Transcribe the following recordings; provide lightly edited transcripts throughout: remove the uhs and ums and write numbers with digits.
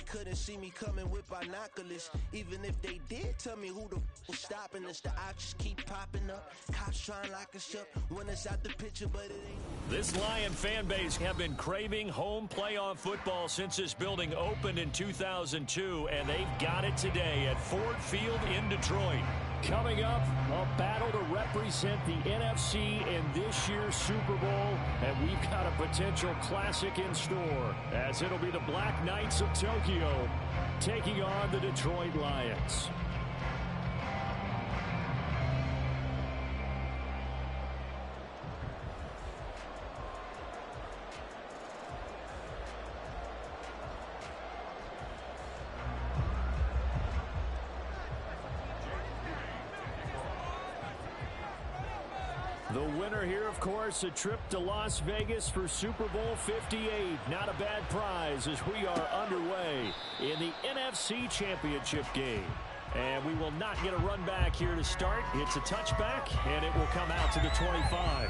couldn't see me coming with binoculars. Even if they did, tell me who the was stopping us. The options keep popping up. Cops trying to lock us up when it's out the picture, but it ain't. This Lion fan base have been craving home playoff football since this building opened in 2002, and they've got it today at Ford Field in Detroit. Coming up, a battle to represent the NFC in this year's Super Bowl, and we've got a potential classic in store, as it'll be the Black Knights of Tokyo taking on the Detroit Lions. The winner here, of course, a trip to Las Vegas for Super Bowl 58. Not a bad prize as we are underway in the NFC Championship game. And we will not get a run back here to start. It's a touchback, and it will come out to the 25.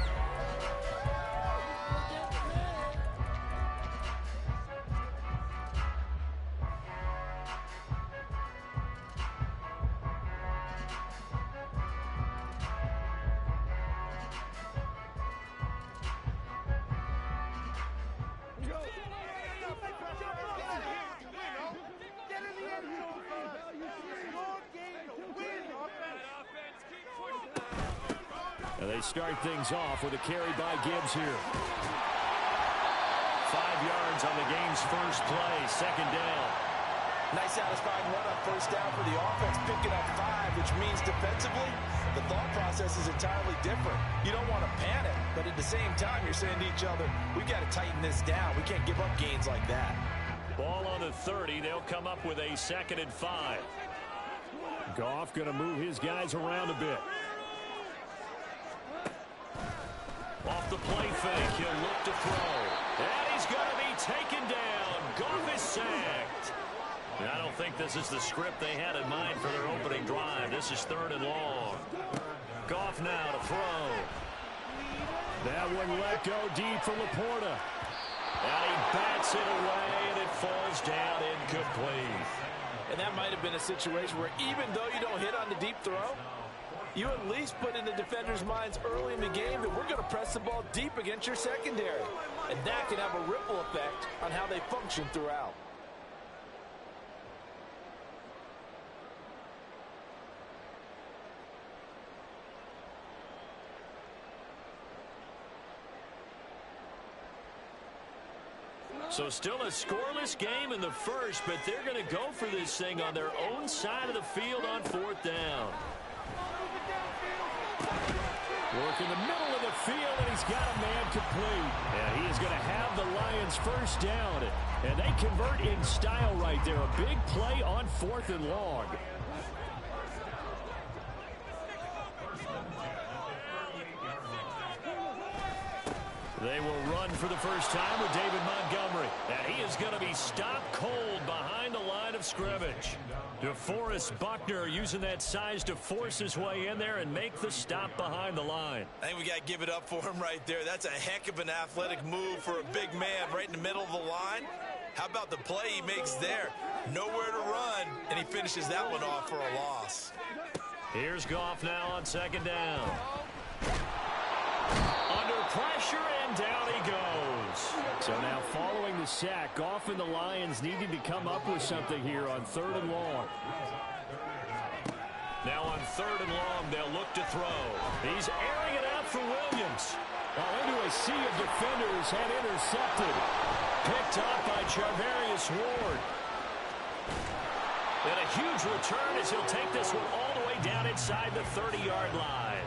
They start things off with a carry by Gibbs here. 5 yards on the game's first play, second down. Nice satisfying run on first down for the offense, picking up 5, which means defensively, the thought process is entirely different. You don't want to panic, but at the same time, you're saying to each other, we've got to tighten this down. We can't give up gains like that. Ball on the 30. They'll come up with a 2nd and 5. Goff going to move his guys around a bit. Off the play fake, he'll look to throw. And he's going to be taken down. Goff is sacked. And I don't think this is the script they had in mind for their opening drive. This is 3rd and long. Goff now to throw. That one let go deep for Laporta. And he bats it away, and it falls down incomplete. And that might have been a situation where even though you don't hit on the deep throw, you at least put in the defenders' minds early in the game that we're going to press the ball deep against your secondary. And that can have a ripple effect on how they function throughout. So still a scoreless game in the first, but they're going to go for this thing on their own side of the field on 4th down. Work in the middle of the field, and he's got a man complete. And he is going to have the Lions first down. And they convert in style right there. A big play on 4th and long. They will run for the first time with David Montgomery. And he is going to be stopped cold behind the line of scrimmage. DeForest Buckner using that size to force his way in there and make the stop behind the line. I think we got to give it up for him right there. That's a heck of an athletic move for a big man right in the middle of the line. How about the play he makes there? Nowhere to run, and he finishes that one off for a loss. Here's Goff now on 2nd down. Under pressure, and down he goes. So now following the sack, Goff and the Lions needing to come up with something here on 3rd and long. Now on 3rd and long, they'll look to throw. He's airing it out for Williams. While into a sea of defenders and intercepted. Picked up by Charvarius Ward. And a huge return as he'll take this one all the way down inside the 30-yard line.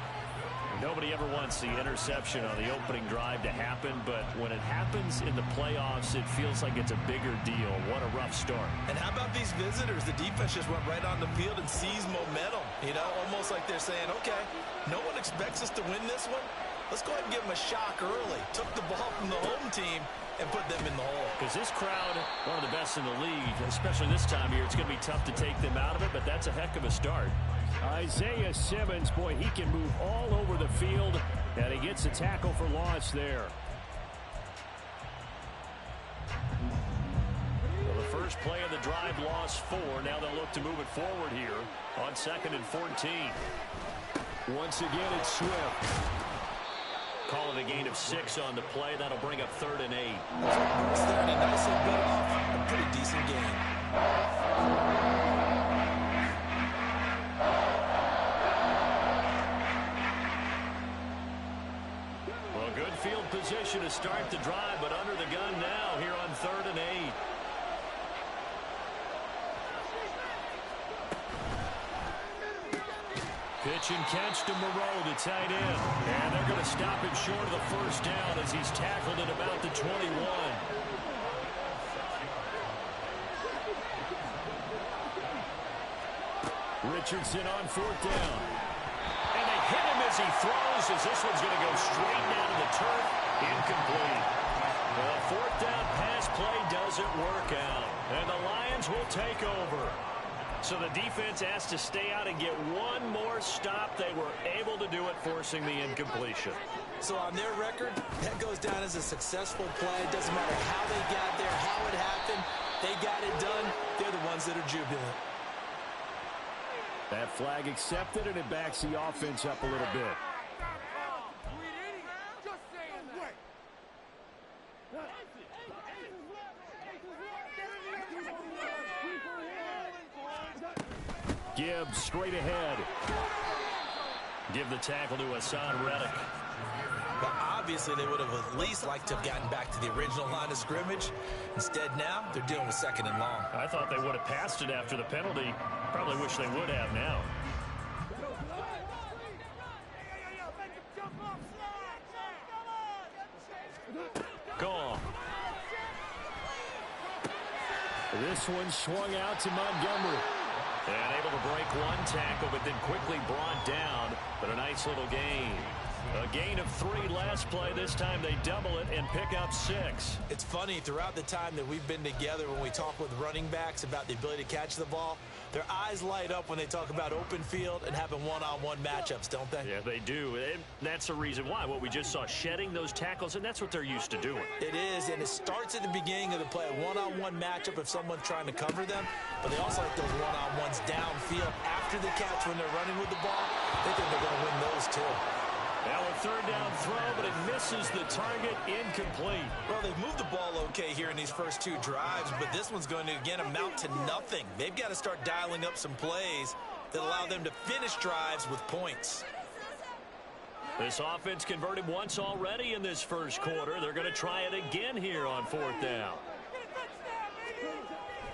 Nobody ever wants the interception on the opening drive to happen, but when it happens in the playoffs, it feels like it's a bigger deal. What a rough start. And how about these visitors? The defense just went right on the field and seized momentum. You know, almost like they're saying, okay, no one expects us to win this one. Let's go ahead and give them a shock early. Took the ball from the home team and put them in the hole. Because this crowd, one of the best in the league, especially this time of year, it's going to be tough to take them out of it, but that's a heck of a start. Isaiah Simmons, boy, he can move all over the field, and he gets a tackle for loss there. Well, the first play of the drive lost 4. Now they'll look to move it forward here on 2nd and 14. Once again, it's Swift. Call it a gain of 6 on the play. That'll bring up 3rd and 8. He nicely bit off a pretty decent game. Well, good field position to start the drive, but under the gun now here on 3rd and 8. Pitch and catch to Moreau, the tight end. And they're going to stop him short of the first down as he's tackled at about the 21. Richardson on 4th down. And they hit him as he throws, as this one's going to go straight down to the turf. Incomplete. The 4th down pass play doesn't work out. And the Lions will take over. So the defense has to stay out and get one more stop. They were able to do it, forcing the incompletion. So on their record, that goes down as a successful play. It doesn't matter how they got there, how it happened. They got it done. They're the ones that are jubilant. That flag accepted, and it backs the offense up a little bit. Gibbs straight ahead. Give the tackle to Hassan Reddick. Well, obviously they would have at least liked to have gotten back to the original line of scrimmage. Instead now they're dealing with 2nd and long. I thought they would have passed it after the penalty. Probably wish they would have now. Gone. This one swung out to Montgomery. And able to break one tackle, but then quickly brought down. But a nice little gain. A gain of 3 last play. This time they double it and pick up 6. It's funny, throughout the time that we've been together, when we talk with running backs about the ability to catch the ball, their eyes light up when they talk about open field and having one-on-one matchups, don't they? Yeah, they do. And that's the reason why. What we just saw, shedding those tackles, and that's what they're used to doing. It is, and it starts at the beginning of the play. A one-on-one matchup if someone's trying to cover them, but they also like those one-on-ones downfield after the catch when they're running with the ball. They think they're going to win those too. Now a 3rd down throw, but it misses the target. Incomplete. Well, they've moved the ball okay here in these first 2 drives, but this one's going to, again, amount to nothing. They've got to start dialing up some plays that allow them to finish drives with points. This offense converted once already in this first quarter. They're going to try it again here on 4th down.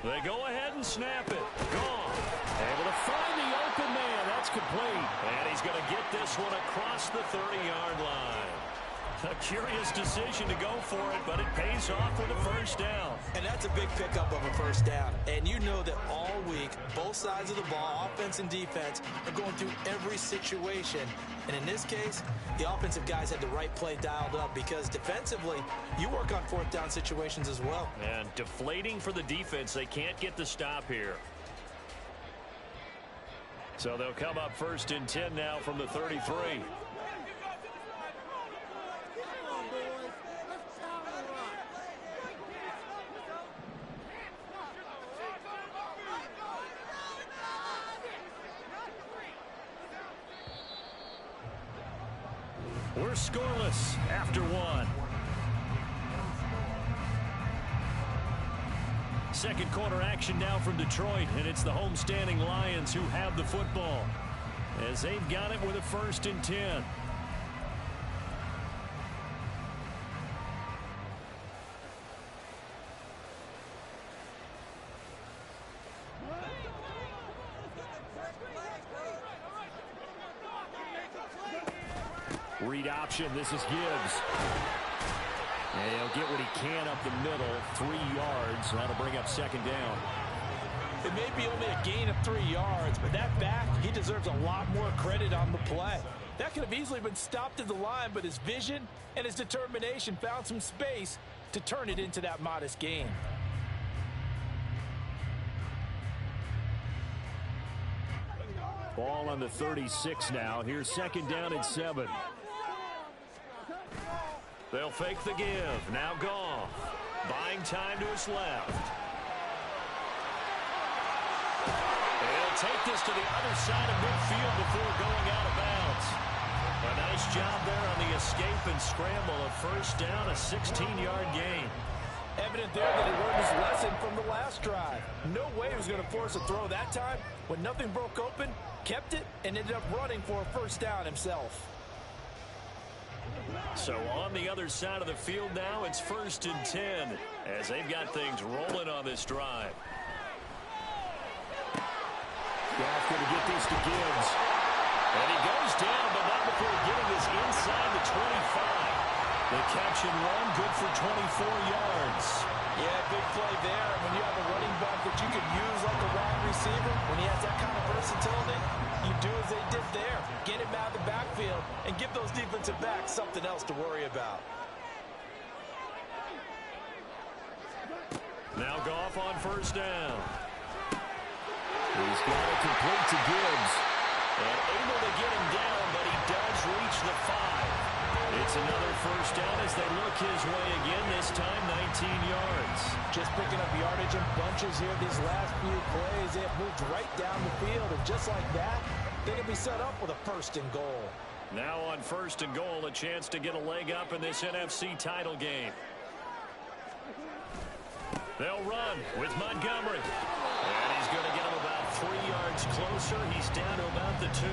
They go ahead and snap it. Gone. Able to find the open man. That's complete. And he's going to get this one across the 30-yard line. A curious decision to go for it, but it pays off with a first down. And that's a big pickup of a first down. And you know that all week, both sides of the ball, offense and defense, are going through every situation. And in this case, the offensive guys had the right play dialed up because defensively, you work on 4th down situations as well. And deflating for the defense. They can't get the stop here. So they'll come up 1st and 10 now from the 33. We're scoreless after 1. Second quarter action now from Detroit, and it's the homestanding Lions who have the football as they've got it with a 1st and 10. Read option. This is Gibbs. And he'll get what he can up the middle. 3 yards. That'll bring up 2nd down. It may be only a gain of 3 yards, but that back, he deserves a lot more credit on the play. That could have easily been stopped at the line, but his vision and his determination found some space to turn it into that modest gain. Ball on the 36 now. Here's 2nd down and 7. They'll fake the give. Now Goff. Buying time to his left. take this to the other side of midfield before going out of bounds. A nice job there on the escape and scramble. A first down, a 16-yard gain. Evident there that he learned his lesson from the last drive. No way he was going to force a throw that time. When nothing broke open, kept it, and ended up running for a first down himself. So on the other side of the field now, it's 1st and 10 as they've got things rolling on this drive. Goff going to get this to Gibbs. And he goes down, but not before getting this inside the 25. The catch and run, good for 24 yards. Yeah, big play there. When you have a running back that you can use like a wide receiver, when he has that kind of versatility, you do as they did there. Get him out of the backfield and give those defensive backs something else to worry about. Now Goff on first down. He's got it complete to Gibbs. And able to get him down, but he does reach the 5. It's another first down as they look his way again, this time 19 yards. Just picking up yardage in bunches here these last few plays. They have moved right down the field, and just like that, they can be set up with a 1st and goal. Now on 1st and goal, a chance to get a leg up in this NFC title game. They'll run with Montgomery. And he's going to get him about 3 yards closer. He's down to about the 2.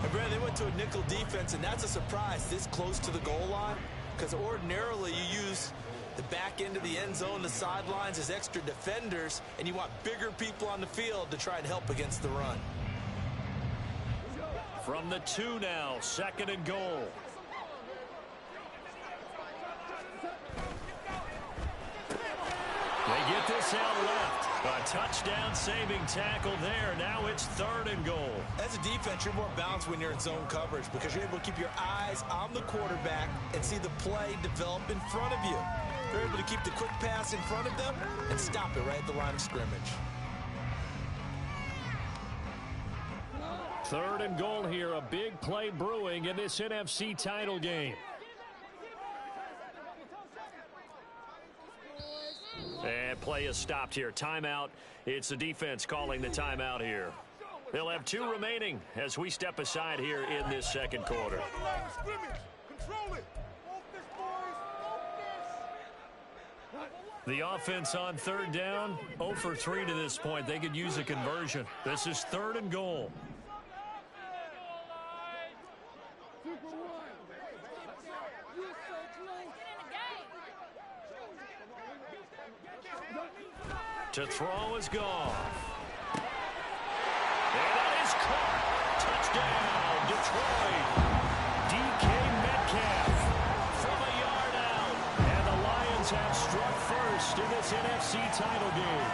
And Brad, they went to a nickel defense, and that's a surprise this close to the goal line, because ordinarily you use the back end of the end zone, the sidelines as extra defenders, and you want bigger people on the field to try and help against the run. From the 2 now, 2nd and goal. They get this out left. A touchdown-saving tackle there. Now it's 3rd and goal. As a defense, you're more balanced when you're in zone coverage because you're able to keep your eyes on the quarterback and see the play develop in front of you. You're able to keep the quick pass in front of them and stop it right at the line of scrimmage. 3rd and goal here. A big play brewing in this NFC title game. And play is stopped here. Timeout. It's the defense calling the timeout here. They'll have 2 remaining as we step aside here in this 2nd quarter. The offense on 3rd down, 0 for 3 to this point. They could use a conversion. This is 3rd and goal. To throw is Goff. And that is caught. Touchdown, Detroit. DK Metcalf from a yard out. And the Lions have struck first in this NFC title game.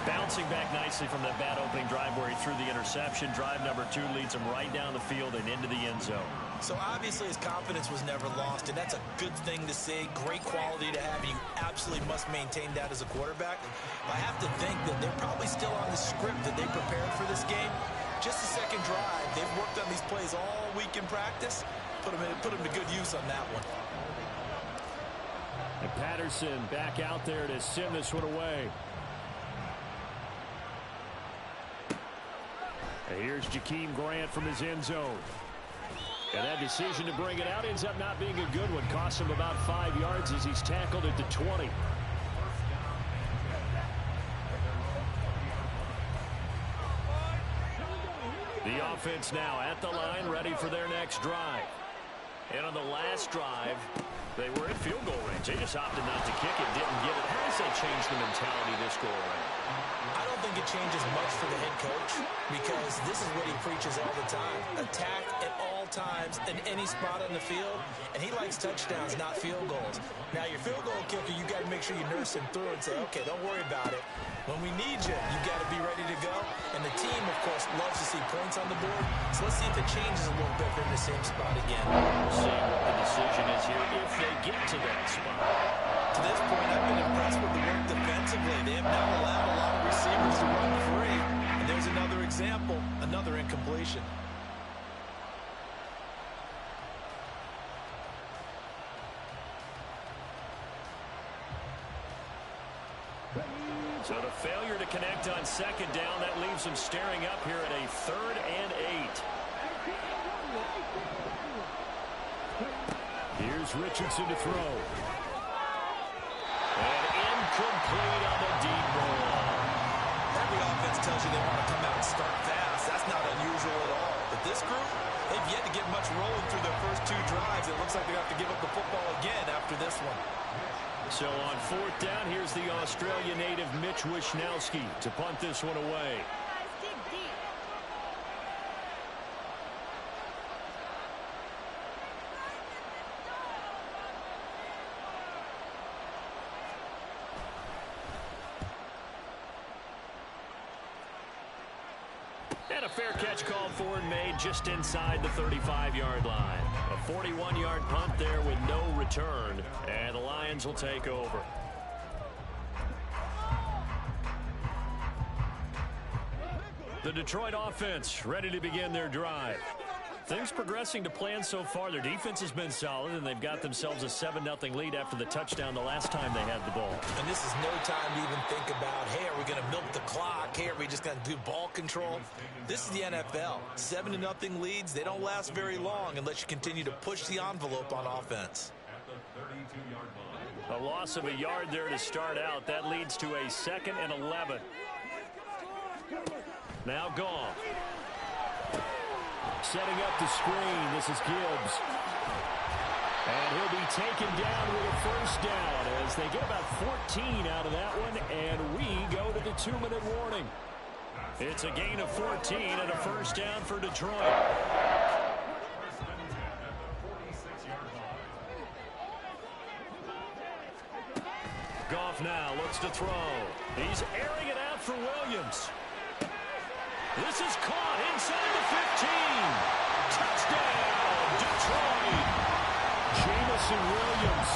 Bouncing back nicely from that bad opening drive where he threw the interception. Drive number 2 leads him right down the field and into the end zone. So obviously his confidence was never lost, and that's a good thing to see. Great quality to have. You absolutely must maintain that as a quarterback. I have to think that they're probably still on the script that they prepared for this game. Just the 2nd drive. They've worked on these plays all week in practice. Put them to good use on that one. And Patterson back out there to send this one away. And here's Jakeem Grant from his end zone. And that decision to bring it out ends up not being a good one. Costs him about 5 yards as he's tackled at the 20. The offense now at the line, ready for their next drive. And on the last drive, they were in field goal range. They just opted not to kick it, didn't get it. How does that change the mentality this go around? I don't think it changes much for the head coach because this is what he preaches all the time. Attack at all times in any spot on the field, and he likes touchdowns, not field goals. Now, your field goal kicker, you got to make sure you nurse him through and say, okay, don't worry about it. When we need you, you got to be ready to go. And the team, of course, loves to see points on the board. So let's see if it changes a little bit. They're in the same spot again. We'll see what the decision is here if they get to that spot. To this point, I've been impressed with the work defensively. They have now allowed a lot of receivers to run free. And there's another example, another incompletion. So the failure to connect on second down, that leaves them staring up here at a 3rd and 8. Here's Richardson to throw. And incomplete on the deep ball. Every offense tells you they want to come out and start fast. That's not unusual at all. But this group, they've yet to get much rolling through their first 2 drives. It looks like they have to give up the football again after this one. So on 4th down, here's the Australia native Mitch Wishnowsky to punt this one away. And a fair catch called for and made just inside the 35-yard line. A 41-yard punt there with no return. And the Lions will take over. The Detroit offense ready to begin their drive. Things progressing to plan so far. Their defense has been solid, and they've got themselves a 7-0 lead after the touchdown the last time they had the ball. And this is no time to even think about, hey, are we going to milk the clock? Hey, are we just going to do ball control? This is the NFL. 7-0 leads, they don't last very long unless you continue to push the envelope on offense. A loss of a yard there to start out. That leads to a 2nd and 11. Now Goff. Setting up the screen. This is Gibbs. And he'll be taken down with a 1st down as they get about 14 out of that one, and we go to the 2-minute warning. It's a gain of 14 and a 1st down for Detroit. Goff now looks to throw. He's airing it out for Williams. This is caught inside the 15. Touchdown, Detroit. Jamison Williams,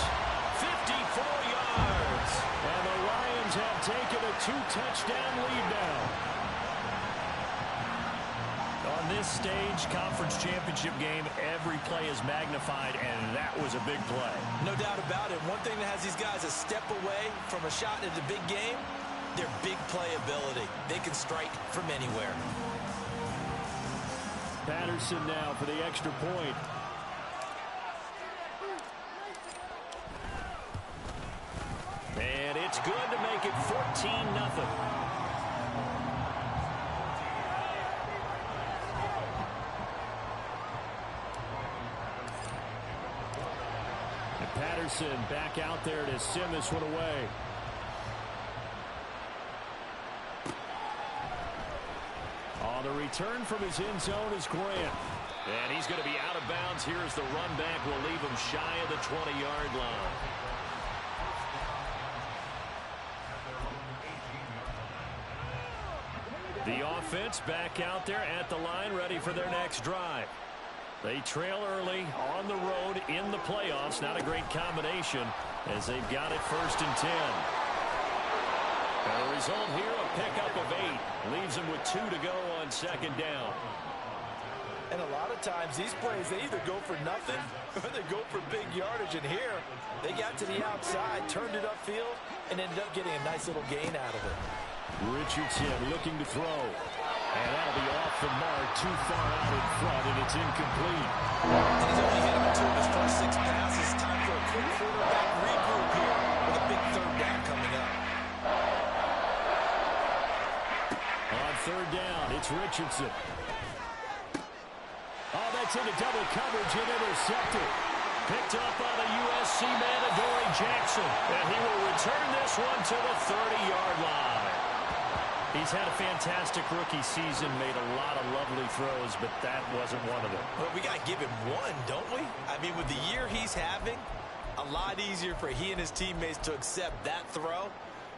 54 yards. And the Lions have taken a 2-touchdown lead now. On this stage, conference championship game, every play is magnified, and that was a big play. No doubt about it. One thing that has these guys a step away from a shot at the big game, their big play ability. They can strike from anywhere. Patterson now for the extra point. And it's good to make it 14-0. Patterson back out there to send this one away. On the return from his end zone is Grant. And he's going to be out of bounds here as the run back will leave him shy of the 20-yard line. The offense back out there at the line, ready for their next drive. They trail early on the road in the playoffs. Not a great combination as they've got it 1st and 10. And the result here, a pickup of 8. Leaves them with 2 to go on 2nd down. And a lot of times these plays, they either go for nothing or they go for big yardage. And here, they got to the outside, turned it upfield, and ended up getting a nice little gain out of it. Richardson looking to throw. And that'll be off the mark, too far out in front, and it's incomplete. And he's only hit him in 2 of his first 6 passes. Time for a quick quarterback regroup here with a big 3rd down coming up. On 3rd down, it's Richardson. Oh, that's into double coverage and intercepted. Picked up by the USC man, Adoree Jackson. And he will return this one to the 30-yard line. He's had a fantastic rookie season, made a lot of lovely throws, but that wasn't one of them. Well, we got to give him one, don't we? I mean, with the year he's having, a lot easier for he and his teammates to accept that throw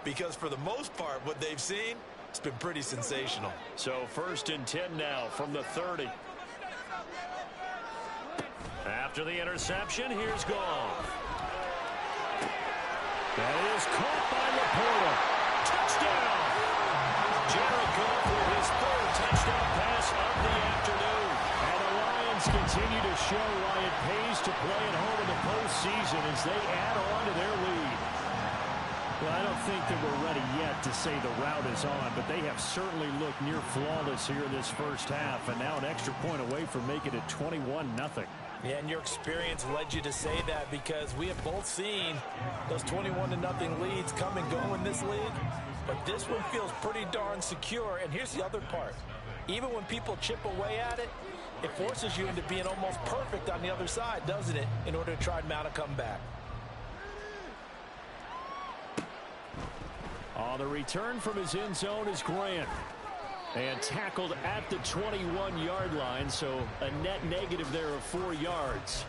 because for the most part, what they've seen, it's been pretty sensational. So 1st and 10 now from the 30. After the interception, here's Goff. That is caught by Laporta. Touchdown! Jared Goff with his 3rd touchdown pass of the afternoon. And the Lions continue to show why it pays to play at home in the postseason as they add on to their lead. Well, I don't think that we're ready yet to say the route is on, but they have certainly looked near flawless here in this first half, and now an extra point away from making it 21-0. Yeah, and your experience led you to say that because we have both seen those 21-0 leads come and go in this league, but this one feels pretty darn secure. And here's the other part. Even when people chip away at it, it forces you into being almost perfect on the other side, doesn't it, in order to try and mount a comeback. On the return from his end zone is Grant. And tackled at the 21-yard line, so a net negative there of 4 yards.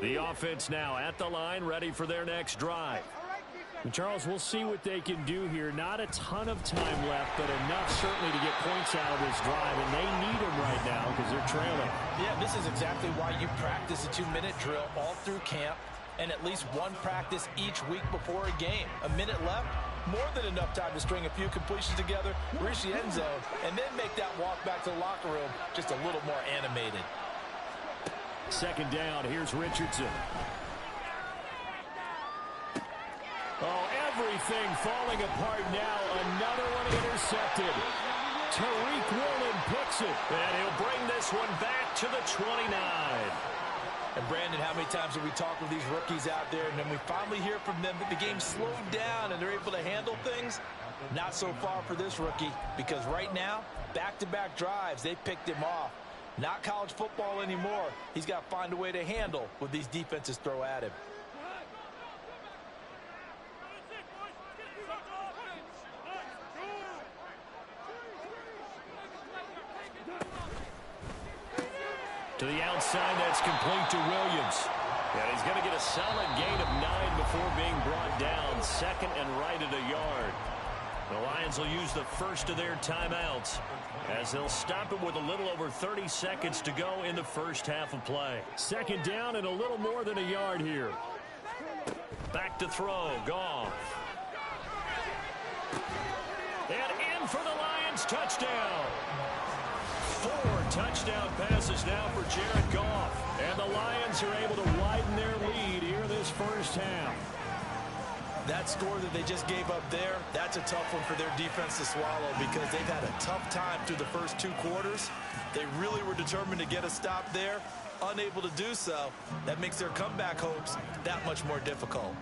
The offense now at the line, ready for their next drive. And Charles, we'll see what they can do here. Not a ton of time left, but enough certainly to get points out of this drive, and they need them right now because they're trailing. Yeah, this is exactly why you practice a 2-minute drill all through camp and at least one practice each week before a game. A minute left, more than enough time to string a few completions together, reach the end zone, and then make that walk back to the locker room just a little more animated. Second down, here's Richardson. Oh, everything falling apart now. Another one intercepted. Tariq Woolen picks it. And he'll bring this one back to the 29. And Brandon, how many times have we talked with these rookies out there, and then we finally hear from them that the game slowed down and they're able to handle things? Not so far for this rookie, because right now, back-to-back drives, they picked him off. Not college football anymore. He's got to find a way to handle what these defenses throw at him. To the outside, that's complete to Williams. And he's going to get a solid gain of 9 before being brought down. Second and right at a yard. The Lions will use the first of their timeouts as they'll stop it with a little over 30 seconds to go in the first half of play. Second down and a little more than a yard here. Back to throw, Goff. And in for the Lions, touchdown. 4 touchdown passes now for Jared Goff. And the Lions are able to widen their lead here this first half. That score that they just gave up there, that's a tough one for their defense to swallow because they've had a tough time through the first 2 quarters. They really were determined to get a stop there, unable to do so. That makes their comeback hopes that much more difficult.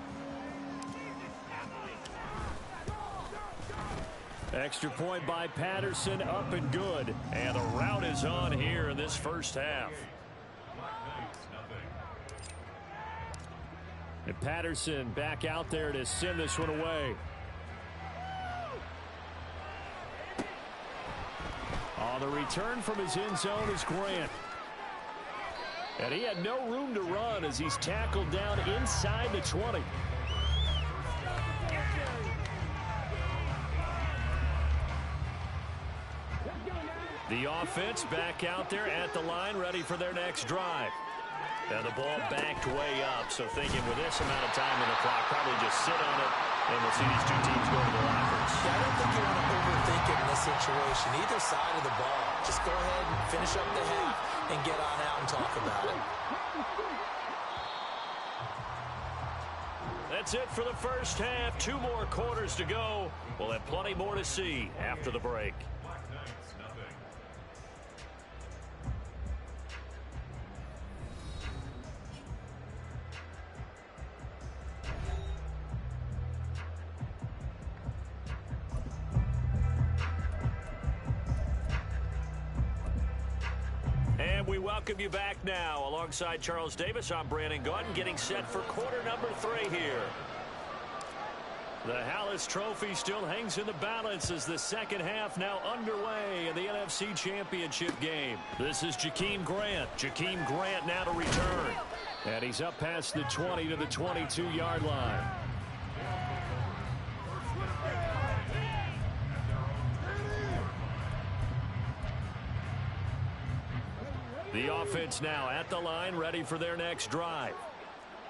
Extra point by Patterson, up and good. And the route is on here in this first half. And Patterson back out there to send this one away. On the return from his end zone is Grant. And he had no room to run as he's tackled down inside the 20. The offense back out there at the line, ready for their next drive. And the ball backed way up, so thinking with this amount of time in the clock, probably just sit on it, and we'll see these 2 teams go to the lockers. Yeah, I don't think you want to overthink it in this situation. Either side of the ball, just go ahead and finish up the half and get on out and talk about it. That's it for the first half. 2 more quarters to go. We'll have plenty more to see after the break. We welcome you back now. Alongside Charles Davis, I'm Brandon Gaudin, getting set for quarter number 3 here. The Hallis Trophy still hangs in the balance as the second half now underway in the NFC Championship game. This is Jakeem Grant. Jakeem Grant now to return. And he's up past the 20 to the 22-yard line. The offense now at the line, ready for their next drive.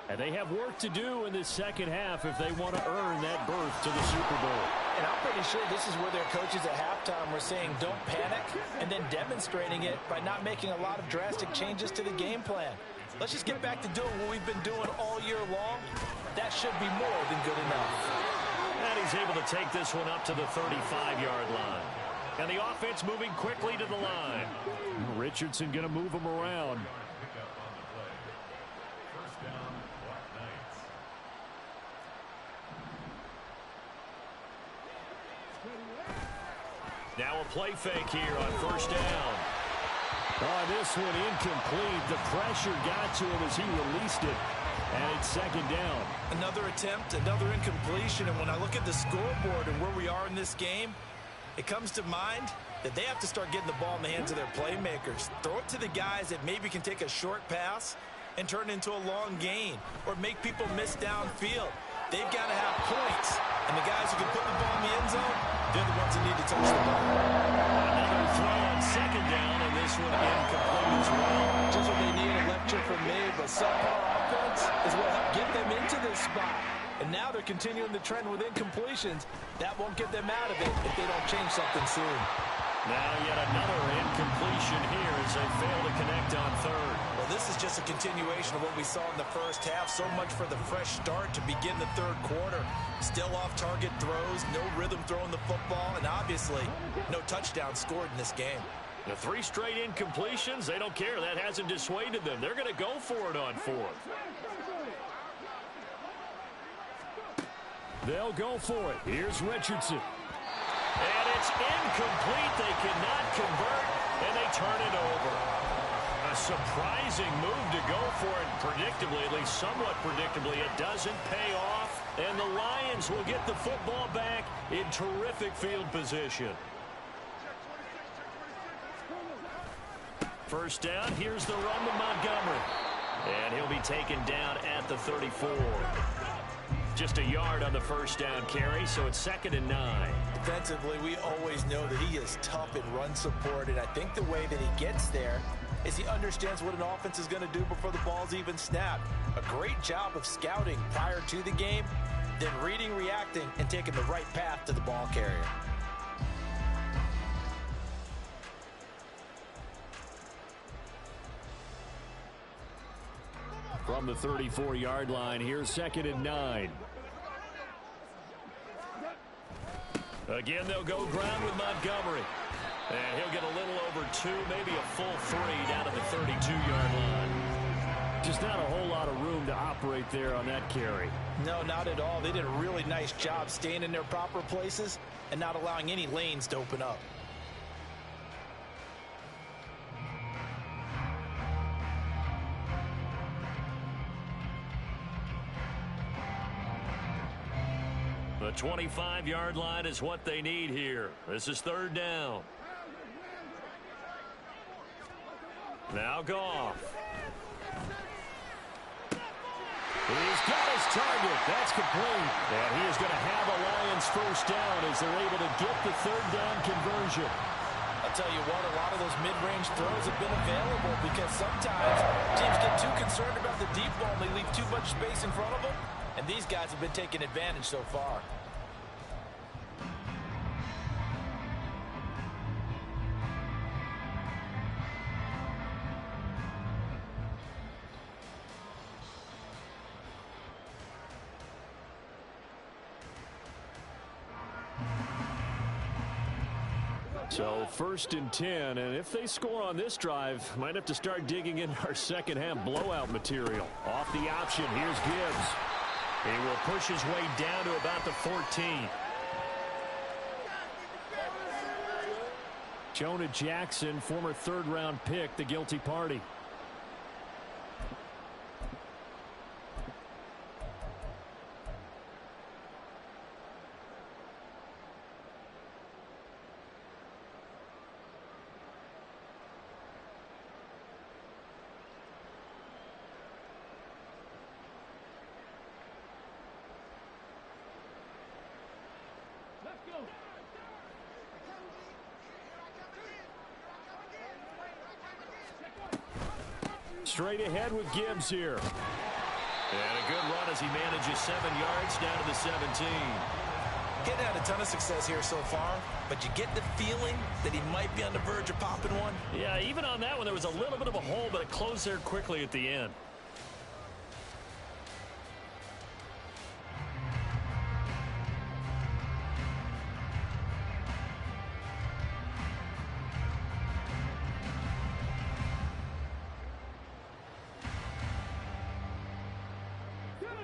And they have work to do in this second half if they want to earn that berth to the Super Bowl. And I'm pretty sure this is where their coaches at halftime were saying don't panic, and then demonstrating it by not making a lot of drastic changes to the game plan. Let's just get back to doing what we've been doing all year long. That should be more than good enough. And he's able to take this one up to the 35-yard line. And the offense moving quickly to the line. Richardson going to move him around. Now a play fake here on first down. Oh, this one incomplete. The pressure got to him as he released it. And it's second down. Another attempt, another incompletion. And when I look at the scoreboard and where we are in this game, it comes to mind that they have to start getting the ball in the hands of their playmakers. Throw it to the guys that maybe can take a short pass and turn it into a long gain or make people miss downfield. They've got to have points. And the guys who can put the ball in the end zone, they're the ones that need to touch the ball. Another throw on second down, and this one incomplete as well. Just what they need, a lecture from me, but subpar offense is what helped get them into this spot. And now they're continuing the trend with incompletions. That won't get them out of it if they don't change something soon. Now yet another incompletion here as they fail to connect on third. Well, this is just a continuation of what we saw in the first half. So much for the fresh start to begin the third quarter. Still off-target throws, no rhythm throwing the football, and obviously no touchdown scored in this game. The 3 straight incompletions, they don't care. That hasn't dissuaded them. They're going to go for it on fourth. They'll go for it. Here's Richardson. And it's incomplete. They cannot convert, and they turn it over. A surprising move to go for it. Predictably, at least somewhat predictably, it doesn't pay off. And the Lions will get the football back in terrific field position. First down, here's the run to Montgomery. And he'll be taken down at the 34. Just a yard on the first down carry, so it's 2nd and 9. Defensively, we always know that he is tough in run support, and I think the way that he gets there is he understands what an offense is going to do before the ball's even snapped. A great job of scouting prior to the game, then reading, reacting, and taking the right path to the ball carrier. From the 34-yard line, here's 2nd and 9. Again, they'll go ground with Montgomery. And he'll get a little over 2, maybe a full 3 down to the 32-yard line. Just not a whole lot of room to operate there on that carry. No, not at all. They did a really nice job staying in their proper places and not allowing any lanes to open up. The 25-yard line is what they need here. This is 3rd down. Now Goff. He's got his target. That's complete. And he is going to have a Lions first down as they're able to get the 3rd down conversion. I'll tell you what, a lot of those mid-range throws have been available because sometimes teams get too concerned about the deep ball and they leave too much space in front of them. And these guys have been taking advantage so far. So 1st and 10, and if they score on this drive, might have to start digging in our second half blowout material. Off the option, here's Gibbs. He will push his way down to about the 14. Jonah Jackson, former 3rd-round pick, the guilty party. Straight ahead with Gibbs here. And a good run as he manages 7 yards down to the 17. Getting had a ton of success here so far, but you get the feeling that he might be on the verge of popping one. Yeah, even on that one, there was a little bit of a hole, but it closed there quickly at the end.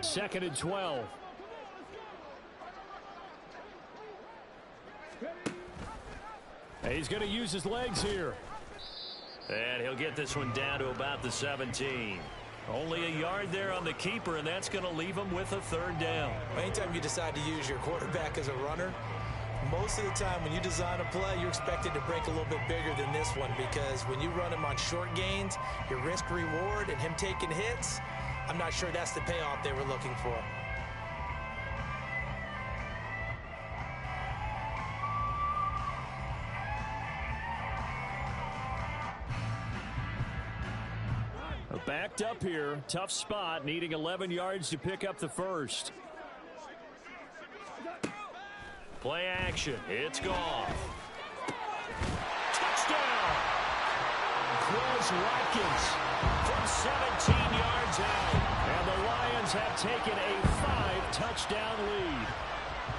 Second and 12. He's going to use his legs here. And he'll get this one down to about the 17. Only a yard there on the keeper, and that's going to leave him with a third down. Anytime you decide to use your quarterback as a runner, most of the time when you design a play, you're expected to break a little bit bigger than this one, because when you run him on short gains, your risk-reward and him taking hits, I'm not sure that's the payoff they were looking for. Backed up here, tough spot, needing 11 yards to pick up the first. Play action, it's Goff. Touchdown! Chris Watkins from 17 yards out. And the Lions have taken a 5-touchdown lead.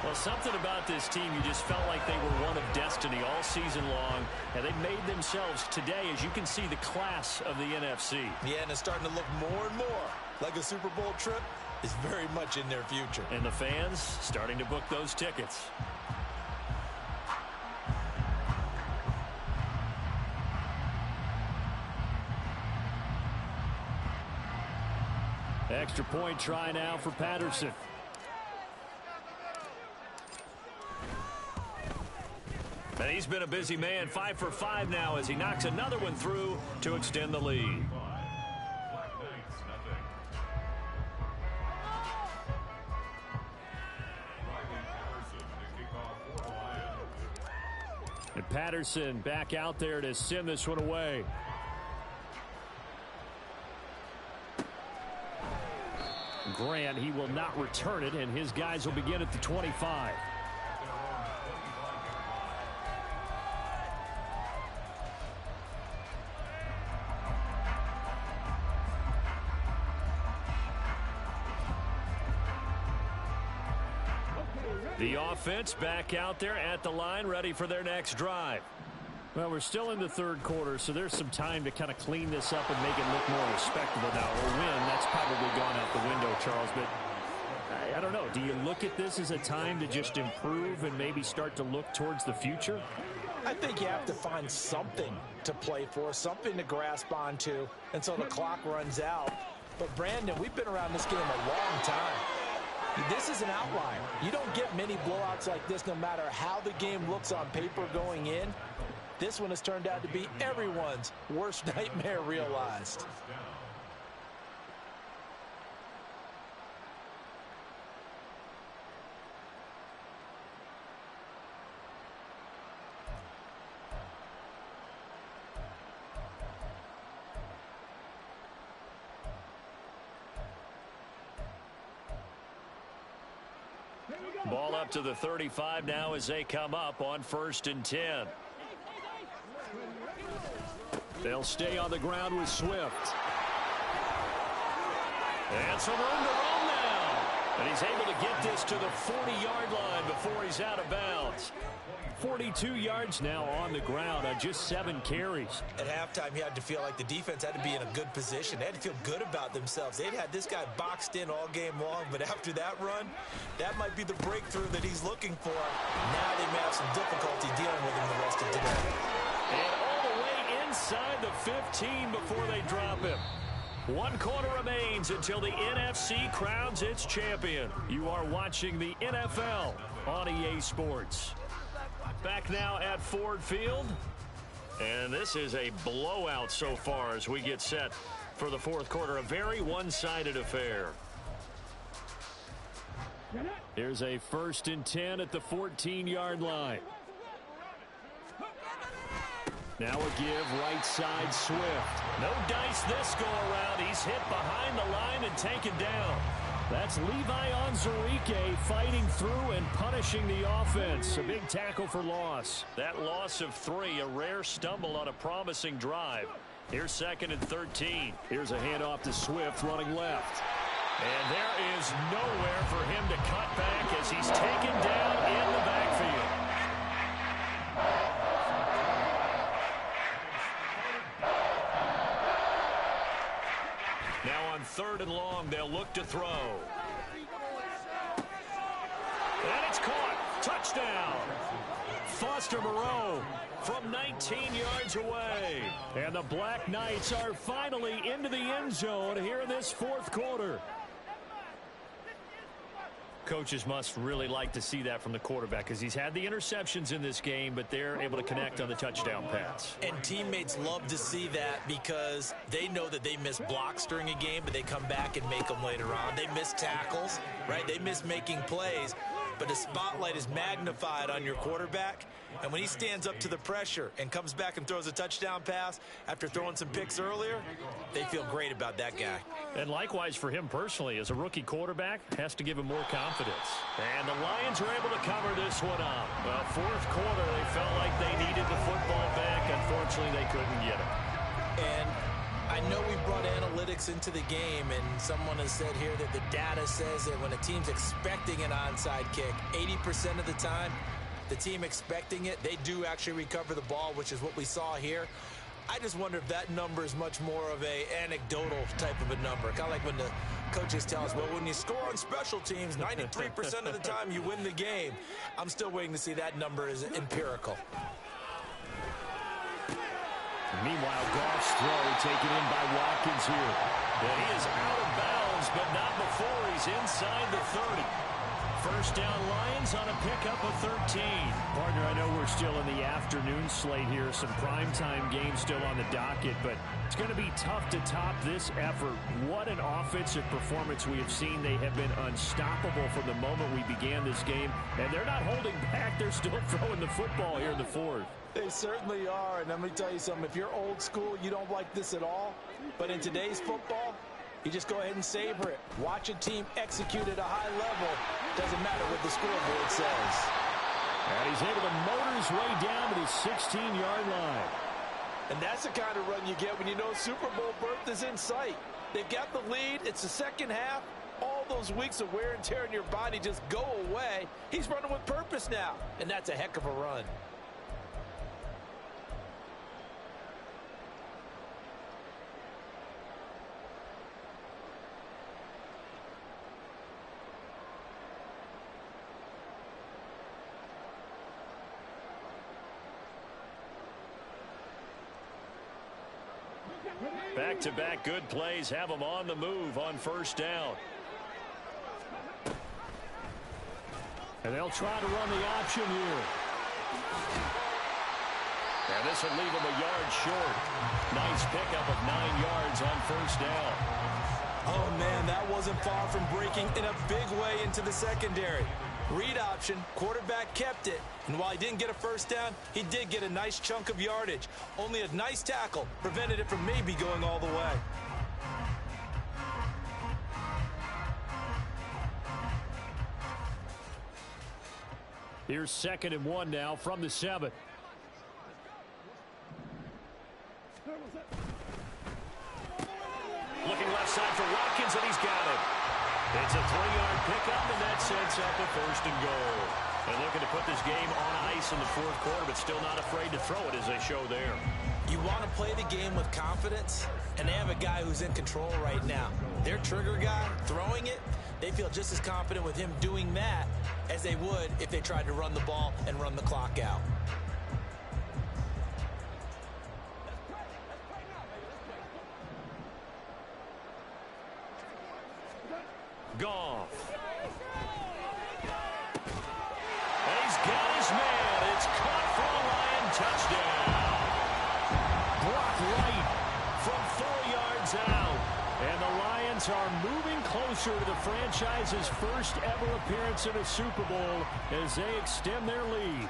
Well, something about this team, you just felt like they were one of destiny all season long, and they made themselves today, as you can see, the class of the NFC. Yeah, and it's starting to look more and more like a Super Bowl trip is very much in their future. And the fans starting to book those tickets. Extra point try now for Patterson. And he's been a busy man, 5 for 5 now as he knocks another one through to extend the lead. And Patterson back out there to send this one away. Grant, he will not return it, and his guys will begin at the 25. The offense back out there at the line, ready for their next drive. Well, we're still in the third quarter, so there's some time to kind of clean this up and make it look more respectable now. A win, that's probably gone out the window, Charles, but I don't know. Do you look at this as a time to just improve and maybe start to look towards the future? I think you have to find something to play for, something to grasp onto until the clock runs out. But, Brandon, we've been around this game a long time. This is an outlier. You don't get many blowouts like this no matter how the game looks on paper going in. This one has turned out to be everyone's worst nightmare realized. Ball up to the 35 now as they come up on 1st and 10. They'll stay on the ground with Swift. And some room to roam now. And he's able to get this to the 40-yard line before he's out of bounds. 42 yards now on the ground on just 7 carries. At halftime, you had to feel like the defense had to be in a good position. They had to feel good about themselves. They'd had this guy boxed in all game long, but after that run, that might be the breakthrough that he's looking for. Now they may have some difficulty dealing with him the rest of today. And all the way inside the 15 before they drop him. 1 quarter remains until the NFC crowns its champion. You are watching the NFL on EA Sports. Back now at Ford Field. And this is a blowout so far as we get set for the 4th quarter. A very one-sided affair. Here's a 1st and 10 at the 14-yard line. Now a give right side Swift. No dice this go around. He's hit behind the line and taken down. That's Levi Onwuzurike fighting through and punishing the offense. A big tackle for loss. That loss of 3, a rare stumble on a promising drive. Here's 2nd and 13. Here's a handoff to Swift running left. And there is nowhere for him to cut back as he's taken down in the backfield. Now on 3rd and long, they'll look to throw. And it's caught. Touchdown. Foster Moreau from 19 yards away. And the Black Knights are finally into the end zone here in this 4th quarter. Coaches must really like to see that from the quarterback because he's had the interceptions in this game, but they're able to connect on the touchdown pass. And teammates love to see that because they know that they miss blocks during a game, but they come back and make them later on. They miss tackles, right? They miss making plays, but the spotlight is magnified on your quarterback. And when he stands up to the pressure and comes back and throws a touchdown pass after throwing some picks earlier, they feel great about that guy. And likewise for him personally, as a rookie quarterback, has to give him more confidence. And the Lions are able to cover this one up. Well, 4th quarter, they felt like they needed the football back. Unfortunately, they couldn't get it. And I know we brought analytics into the game, and someone has said here that the data says that when a team's expecting an onside kick, 80% of the time, the team expecting it, they do actually recover the ball, which is what we saw here. I just wonder if that number is much more of a anecdotal type of a number. Kind of like when the coaches tell us, well, when you score on special teams, 93% of the time you win the game. I'm still waiting to see that number is empirical. Meanwhile, Goff's throw taken in by Watkins here. And he is out of bounds, but not before he's inside the 30. First down Lions on a pickup of 13. Partner, I know we're still in the afternoon slate here. Some primetime games still on the docket, but it's going to be tough to top this effort. What an offensive performance we have seen. They have been unstoppable from the moment we began this game, and they're not holding back. They're still throwing the football here in the 4th. They certainly are, and let me tell you something. If you're old school, you don't like this at all. But in today's football, you just go ahead and savor it. Watch a team execute at a high level. Doesn't matter what the scoreboard says. And he's able to motor his way down to the 16-yard line. And that's the kind of run you get when you know Super Bowl berth is in sight. They've got the lead. It's the second half. All those weeks of wear and tear in your body just go away. He's running with purpose now, and that's a heck of a run. Back-to-back good plays have them on the move on first down. And they'll try to run the option here. And this will leave them a yard short. Nice pickup of 9 yards on first down. Oh, man, that wasn't far from breaking in a big way into the secondary. Read option, quarterback kept it, and while he didn't get a first down, he did get a nice chunk of yardage. Only a nice tackle prevented it from maybe going all the way. Here's 2nd and 1 now from the 7. Looking left side for Watkins, and he's got it. It's a 3-yard pickup, and that sets up a 1st and goal. And looking to put this game on ice in the 4th quarter, but still not afraid to throw it as they show there. You want to play the game with confidence, and they have a guy who's in control right now. Their trigger guy throwing it, they feel just as confident with him doing that as they would if they tried to run the ball and run the clock out. Goff. And he's got his man. It's caught for a Lion touchdown. Brock Wright from 4 yards out. And the Lions are moving closer to the franchise's first ever appearance in a Super Bowl as they extend their lead.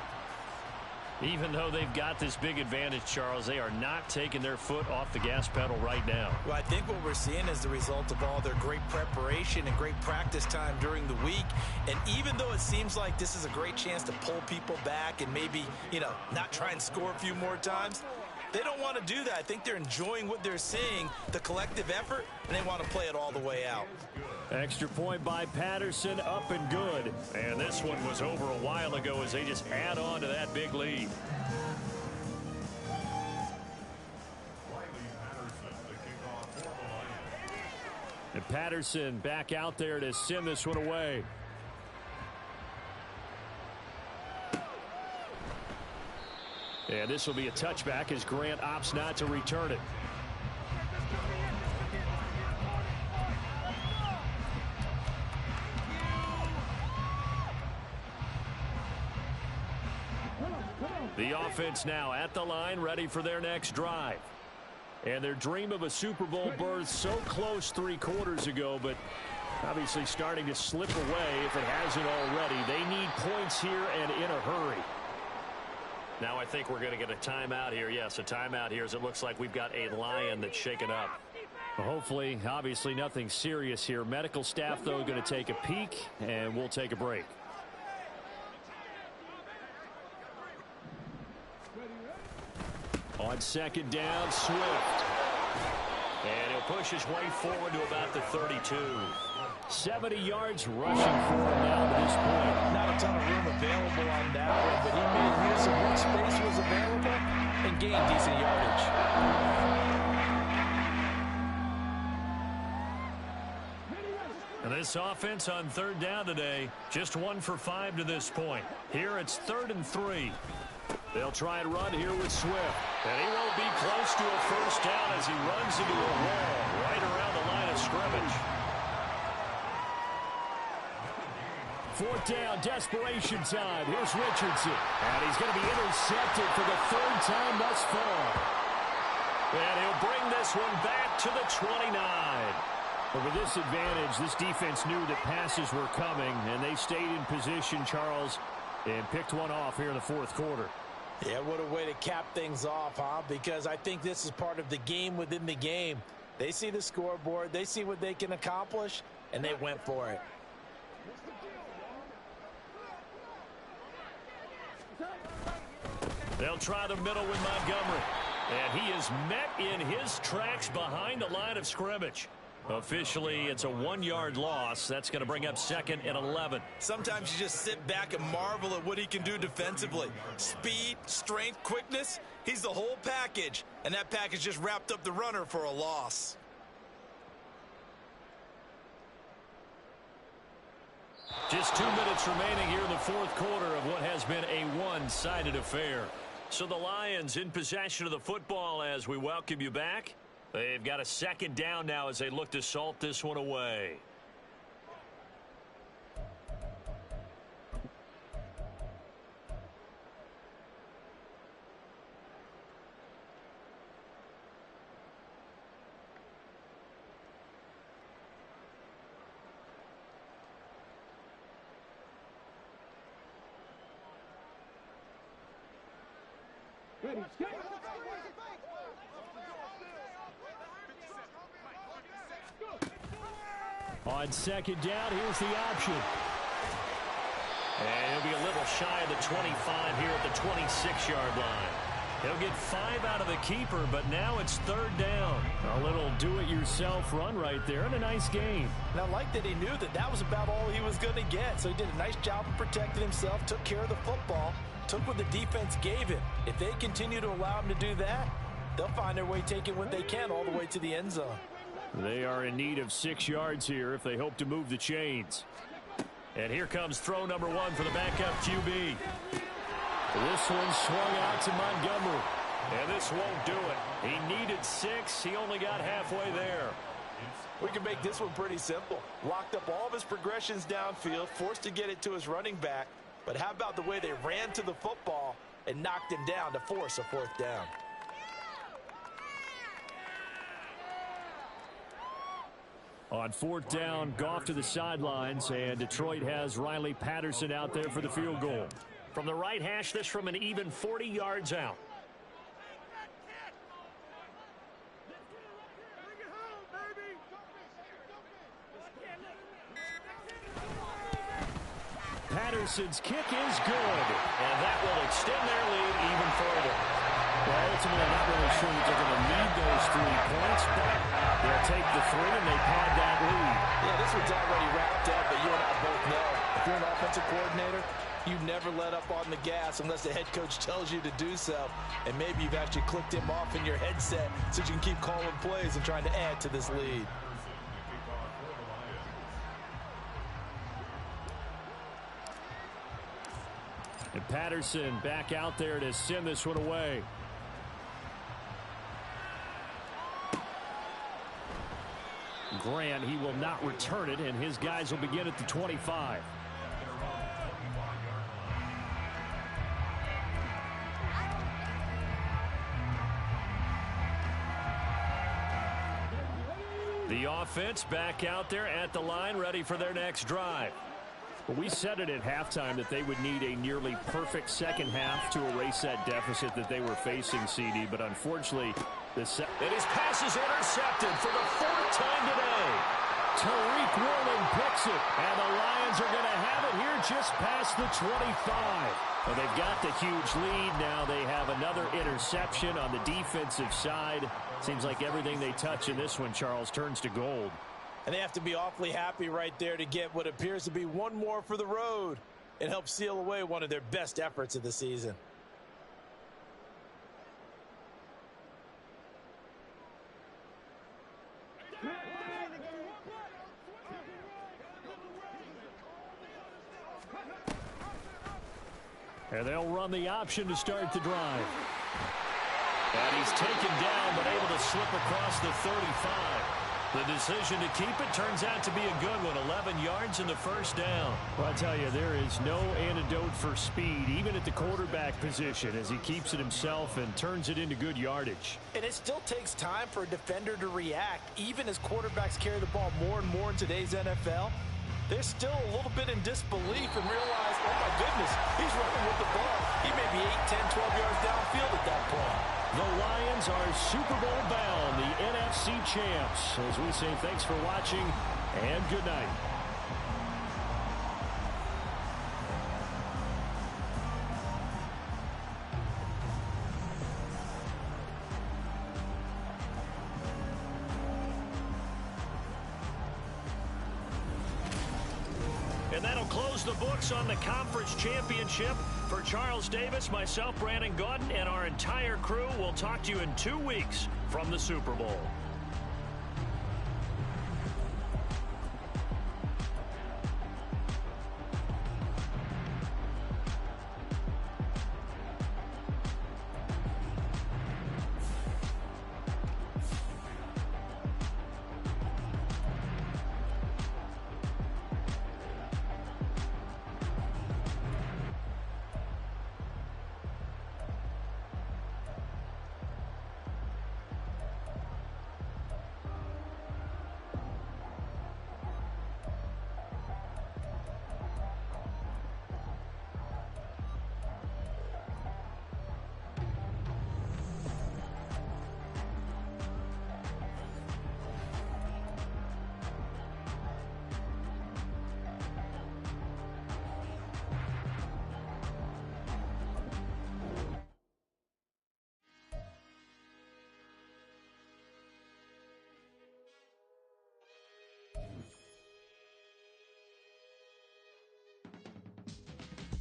Even though they've got this big advantage, Charles, they are not taking their foot off the gas pedal right now. Well, I think what we're seeing is the result of all their great preparation and great practice time during the week. And even though it seems like this is a great chance to pull people back and maybe, not try and score a few more times, they don't want to do that. I think they're enjoying what they're seeing, the collective effort, and they want to play it all the way out. Extra point by Patterson, up and good. And this one was over a while ago as they just add on to that big lead. And Patterson back out there to send this one away. And this will be a touchback as Grant opts not to return it. The offense now at the line, ready for their next drive. And their dream of a Super Bowl berth so close 3 quarters ago, but obviously starting to slip away if it hasn't already. They need points here and in a hurry. Now I think we're going to get a timeout here. Yes, a timeout here as it looks like we've got a Lion that's shaken up. Well, hopefully, obviously nothing serious here. Medical staff, though, going to take a peek, and we'll take a break. On second down, Swift. And he'll push his way forward to about the 32. 70 yards rushing for him now to this point. Not a ton of room available on that one, but he made use of what space was available and gained decent yardage. And this offense on third down today, just 1 for 5 to this point. Here it's 3rd and 3. They'll try and run here with Swift. And he won't be close to a first down as he runs into a wall right around the line of scrimmage. 4th down, desperation time. Here's Richardson. And he's going to be intercepted for the 3rd time thus far. And he'll bring this one back to the 29. But with this advantage, this defense knew that passes were coming, and they stayed in position, Charles, and picked one off here in the 4th quarter. Yeah, what a way to cap things off, huh? Because I think this is part of the game within the game. They see the scoreboard, they see what they can accomplish, and they went for it. They'll try the middle with Montgomery. And he is met in his tracks behind the line of scrimmage. Officially, it's a 1-yard loss. That's going to bring up 2nd and 11. Sometimes you just sit back and marvel at what he can do defensively. Speed, strength, quickness. He's the whole package. And that package just wrapped up the runner for a loss. Just 2 minutes remaining here in the 4th quarter of what has been a one-sided affair. So the Lions in possession of the football as we welcome you back. They've got a 2nd down now as they look to salt this one away. On 2nd down, here's the option. And he'll be a little shy of the 25 here at the 26-yard line. He'll get 5 out of the keeper, but now it's 3rd down. A little do-it-yourself run right there and a nice gain. And I like that he knew that that was about all he was going to get. So he did a nice job of protecting himself, took care of the football, took what the defense gave him. If they continue to allow him to do that, they'll find their way taking what they can all the way to the end zone. They are in need of 6 yards here if they hope to move the chains. And here comes throw number 1 for the backup QB. This one swung out to Montgomery. And this won't do it. He needed 6. He only got halfway there. We can make this one pretty simple. Locked up all of his progressions downfield, forced to get it to his running back. But how about the way they ran to the football and knocked him down to force a 4th down? On 4th down, Goff to the sidelines, and Detroit has Riley Patterson out there for the field goal. From the right hash, this from an even 40 yards out. Patterson's kick is good. And that will extend their lead even further. Well, ultimately, I'm not really sure that they're going to need those 3 points, but they'll take the 3 and they pad that lead. Yeah, this one's already wrapped up, but you and I both know if you're an offensive coordinator, you never let up on the gas unless the head coach tells you to do so. And maybe you've actually clicked him off in your headset so you can keep calling plays and trying to add to this lead. And Patterson back out there to send this one away. Grant, he will not return it, and his guys will begin at the 25. The offense back out there at the line, ready for their next drive. Well, we said it at halftime that they would need a nearly perfect second half to erase that deficit that they were facing, CD. But unfortunately, and his pass is intercepted for the 4th time today. Tariq Woolen picks it, and the Lions are going to have it here just past the 25. Well, they've got the huge lead. Now they have another interception on the defensive side. Seems like everything they touch in this one, Charles, turns to gold. And they have to be awfully happy right there to get what appears to be one more for the road. It helps seal away one of their best efforts of the season. And they'll run the option to start the drive. And he's taken down, but able to slip across the 35. The decision to keep it turns out to be a good one. 11 yards in the first down. Well, I tell you, there is no antidote for speed, even at the quarterback position, as he keeps it himself and turns it into good yardage. And it still takes time for a defender to react. Even as quarterbacks carry the ball more and more in today's NFL, they're still a little bit in disbelief and realize, oh my goodness, he's running with the ball. He may be 8, 10, 12 yards downfield at that point. The Lions are Super Bowl bound, the NFC champs. As we say, thanks for watching and good night. And that'll close the books on the conference championship. For Charles Davis, myself, Brandon Gaudin, and our entire crew, we'll talk to you in 2 weeks from the Super Bowl.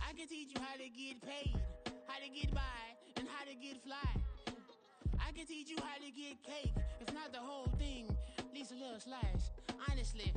I can teach you how to get paid, how to get by, and how to get fly. I can teach you how to get cake. If not the whole thing, at least a little slice. Honestly,